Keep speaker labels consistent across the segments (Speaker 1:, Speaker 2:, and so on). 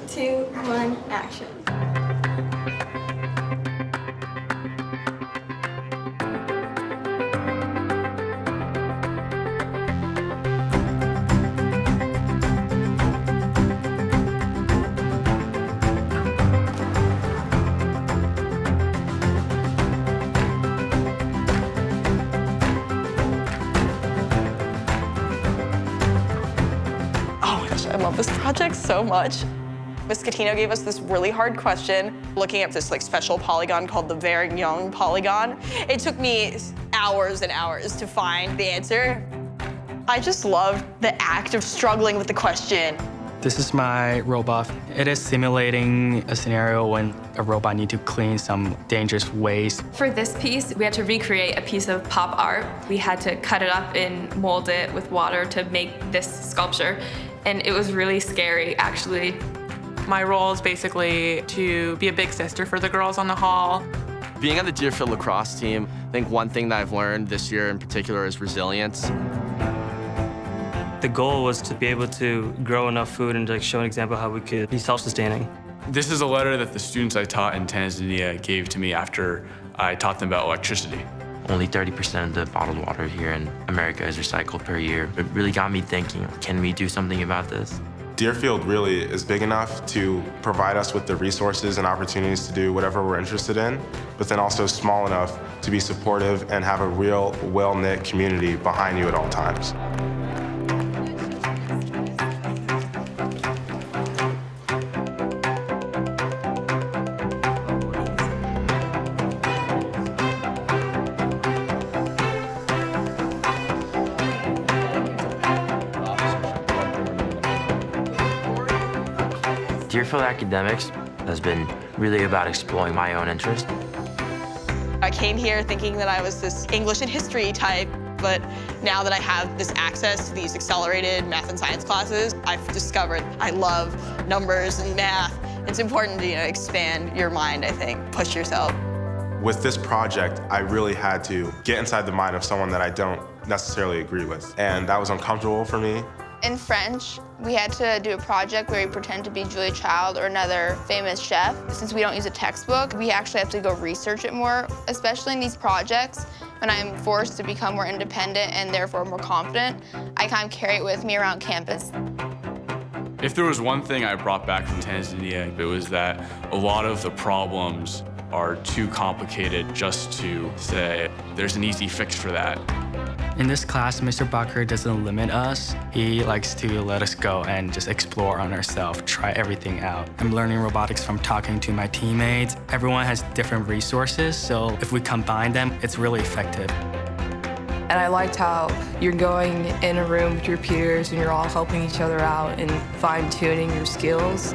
Speaker 1: 2, 1, action.
Speaker 2: I love this project so much. Ms. Catino gave us this really hard question, looking at this special polygon called the Varignon polygon. It took me hours and hours to find the answer. I just loved the act of struggling with the question.
Speaker 3: This is my robot. It is simulating a scenario when a robot needs to clean some dangerous waste.
Speaker 4: For this piece, we had to recreate a piece of pop art. We had to cut it up and mold it with water to make this sculpture. And it was really scary, actually.
Speaker 5: My role is basically to be a big sister for the girls on the hall.
Speaker 6: Being on the Deerfield lacrosse team, I think one thing that I've learned this year in particular is resilience.
Speaker 7: The goal was to be able to grow enough food and to show an example of how we could be self-sustaining.
Speaker 8: This is a letter that the students I taught in Tanzania gave to me after I taught them about electricity.
Speaker 9: Only 30% of the bottled water here in America is recycled per year. It really got me thinking, can we do something about this?
Speaker 10: Deerfield really is big enough to provide us with the resources and opportunities to do whatever we're interested in, but then also small enough to be supportive and have a real, well-knit community behind you at all times.
Speaker 9: Deerfield academics has been really about exploring my own interest.
Speaker 2: I came here thinking that I was this English and history type, but now that I have this access to these accelerated math and science classes, I've discovered I love numbers and math. It's important to expand your mind, I think, push yourself.
Speaker 10: With this project, I really had to get inside the mind of someone that I don't necessarily agree with, and that was uncomfortable for me.
Speaker 11: In French, we had to do a project where we pretend to be Julia Child or another famous chef. Since we don't use a textbook, we actually have to go research it more, especially in these projects. When I'm forced to become more independent and therefore more confident, I kind of carry it with me around campus.
Speaker 8: If there was one thing I brought back from Tanzania, it was that a lot of the problems are too complicated just to say there's an easy fix for that.
Speaker 3: In this class, Mr. Bakker doesn't limit us. He likes to let us go and just explore on ourselves, try everything out. I'm learning robotics from talking to my teammates. Everyone has different resources, so if we combine them, it's really effective.
Speaker 12: And I liked how you're going in a room with your peers and you're all helping each other out and fine-tuning your skills.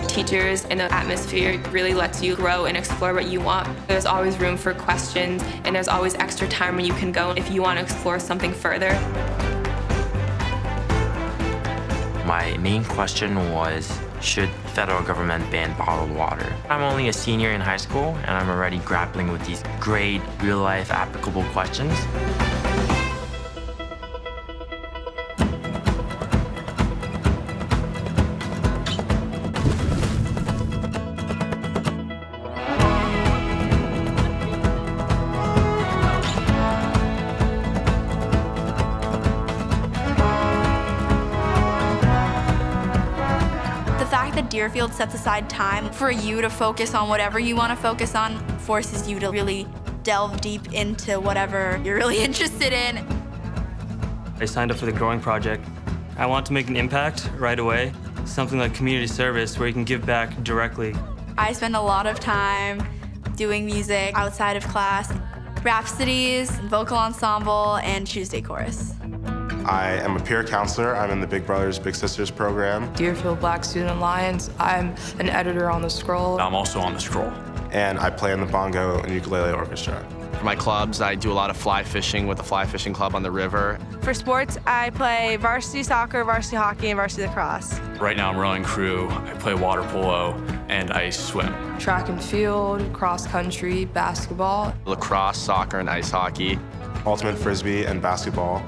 Speaker 4: Teachers and the atmosphere really lets you grow and explore what you want. There's always room for questions, and there's always extra time when you can go if you want to explore something further.
Speaker 9: My main question was, should federal government ban bottled water? I'm only a senior in high school, and I'm already grappling with these great, real-life, applicable questions.
Speaker 1: The fact that Deerfield sets aside time for you to focus on whatever you want to focus on forces you to really delve deep into whatever you're really interested in.
Speaker 7: I signed up for the Growing Project. I want to make an impact right away, something like community service where you can give back directly.
Speaker 1: I spend a lot of time doing music outside of class, rhapsodies, vocal ensemble, and Tuesday chorus.
Speaker 10: I am a peer counselor. I'm in the Big Brothers Big Sisters program.
Speaker 12: Deerfield Black Student Alliance. I'm an editor on the Scroll.
Speaker 8: I'm also on the Scroll.
Speaker 10: And I play in the bongo and ukulele orchestra.
Speaker 6: For my clubs, I do a lot of fly fishing with the fly fishing club on the river.
Speaker 5: For sports, I play varsity soccer, varsity hockey, and varsity lacrosse.
Speaker 8: Right now I'm rowing crew, I play water polo, and I swim.
Speaker 12: Track and field, cross country, basketball.
Speaker 6: Lacrosse, soccer, and ice hockey.
Speaker 10: Ultimate Frisbee and basketball.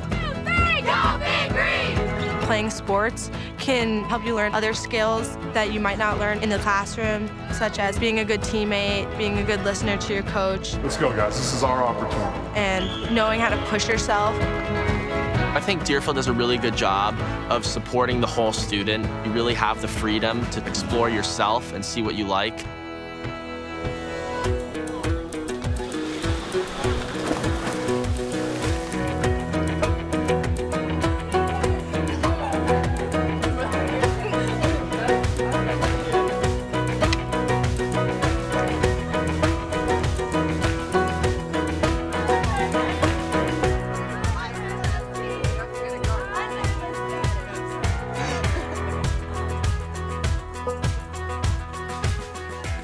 Speaker 1: Play
Speaker 13: playing sports can help you learn other skills that you might not learn in the classroom, such as being a good teammate, being a good listener to your coach.
Speaker 14: Let's go, guys. This is our opportunity.
Speaker 13: And knowing how to push yourself.
Speaker 6: I think Deerfield does a really good job of supporting the whole student. You really have the freedom to explore yourself and see what you like.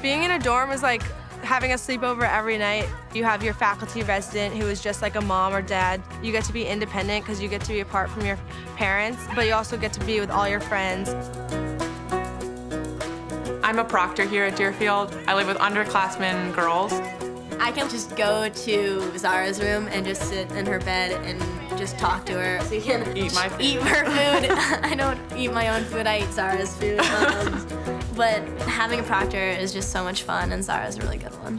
Speaker 13: Being in a dorm is like having a sleepover every night. You have your faculty resident who is just like a mom or dad. You get to be independent because you get to be apart from your parents, but you also get to be with all your friends.
Speaker 5: I'm a proctor here at Deerfield. I live with underclassmen girls.
Speaker 15: I can just go to Zara's room and just sit in her bed and just talk to her. So you can
Speaker 5: Eat my food.
Speaker 15: Eat her food. I don't eat my own food, I eat Zara's food. But having a proctor is just so much fun, and Zara's a really good one.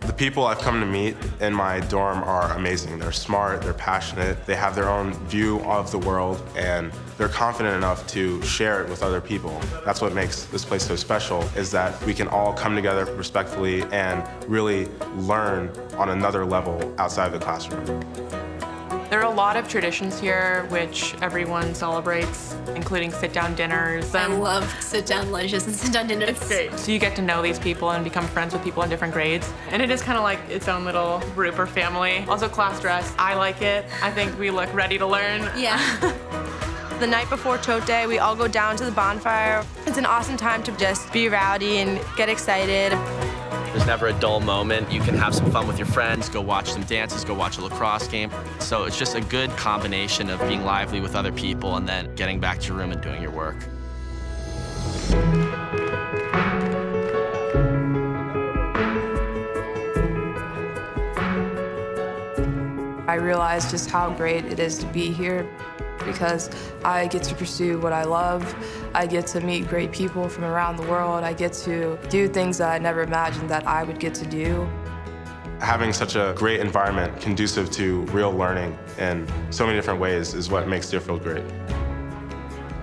Speaker 10: The people I've come to meet in my dorm are amazing. They're smart, they're passionate, they have their own view of the world, and they're confident enough to share it with other people. That's what makes this place so special, is that we can all come together respectfully and really learn on another level outside the classroom.
Speaker 5: There are a lot of traditions here which everyone celebrates, including sit-down dinners.
Speaker 15: I love sit-down lunches and sit-down dinners.
Speaker 5: It's great. So you get to know these people and become friends with people in different grades. And it is kind of like its own little group or family. Also class dress, I like it. I think we look ready to learn.
Speaker 15: Yeah.
Speaker 13: The night before tote day, we all go down to the bonfire. It's an awesome time to just be rowdy and get excited.
Speaker 6: There's never a dull moment. You can have some fun with your friends, go watch some dances, go watch a lacrosse game. So it's just a good combination of being lively with other people and then getting back to your room and doing your work.
Speaker 12: I realized just how great it is to be here because I get to pursue what I love. I get to meet great people from around the world. I get to do things that I never imagined that I would get to do.
Speaker 10: Having such a great environment conducive to real learning in so many different ways is what makes Deerfield great.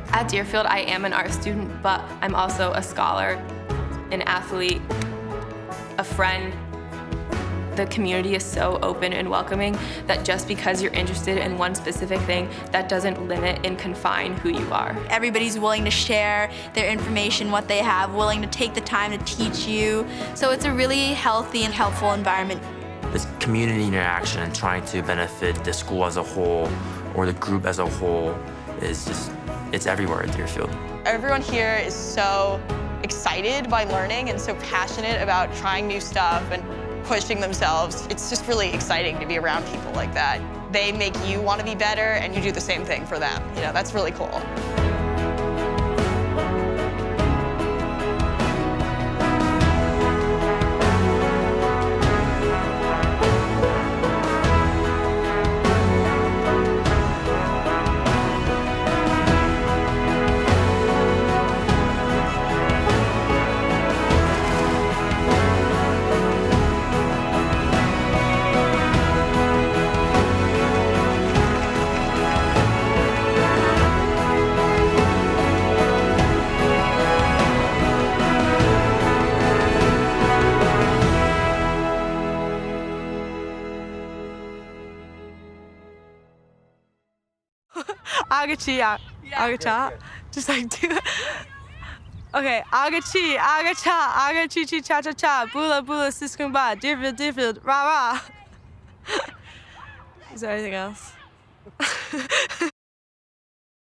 Speaker 4: At Deerfield, I am an art student, but I'm also a scholar, an athlete, a friend. The community is so open and welcoming that just because you're interested in one specific thing, that doesn't limit and confine who you are.
Speaker 1: Everybody's willing to share their information, what they have, willing to take the time to teach you. So it's a really healthy and helpful environment.
Speaker 9: This community interaction and trying to benefit the school as a whole or the group as a whole is just, it's everywhere at Deerfield.
Speaker 2: Everyone here is so excited by learning and so passionate about trying new stuff and pushing themselves. It's just really exciting to be around people like that. They make you want to be better and you do the same thing for them. You know, that's really cool.
Speaker 13: Agachi, agacha, just like do it. Okay, agachi, agacha, agachi, chi, cha, cha, cha, bula, bula, siskumba, Deerfield, Deerfield, rah, rah. Is there anything else?